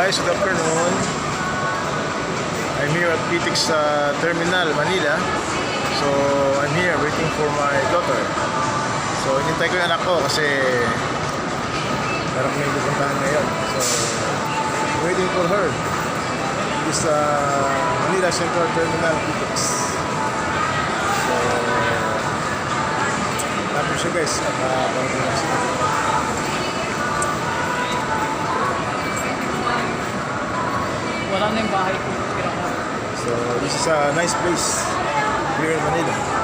guys, good afternoon. I'm here at PTX Terminal, Manila. So, I'm here waiting for my daughter. So, hinintay ko yung anak ko kasi meron may pupuntahan ngayon. So, waiting for her. This Manila Central Terminal, PTX. So, tapos siya guys, parang siya. Wala na yung bahay ko. So, this is a nice place here in Manila.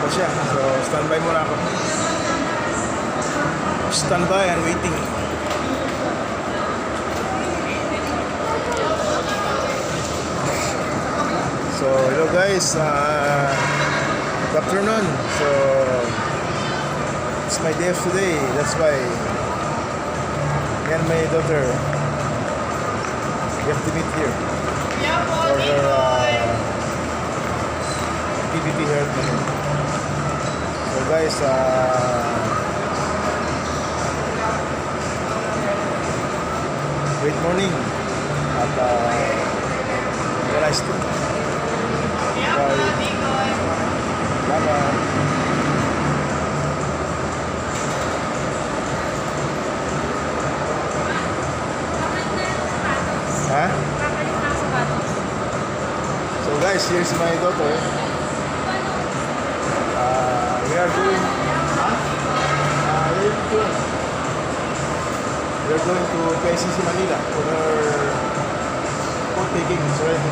Siya. So, standby muna ako. Standby and waiting. So, hello guys. Good afternoon. So, it's my day of today. That's why me and my daughter we have to meet here for her activity here at Manila. So guys, great morning at have a nice day. Bye-bye. Huh? So guys, here's my daughter. We are going to KCC Manila for her food taking. It's ready.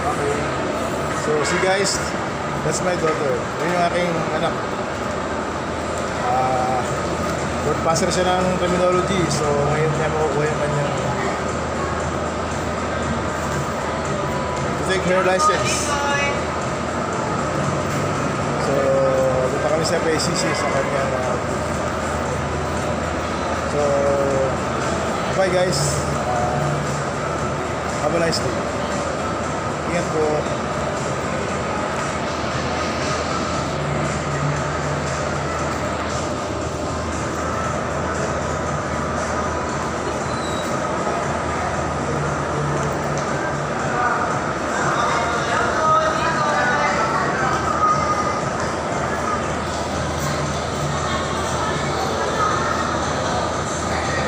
Okay. So see guys, that's my daughter. Yun yung aking anak. Road passer siya ng criminology. So ngayon niya makukuha yung kanyang take her license. So, dito kami sa PCC sa kanya. So, bye guys. Have a nice day. Ingat po.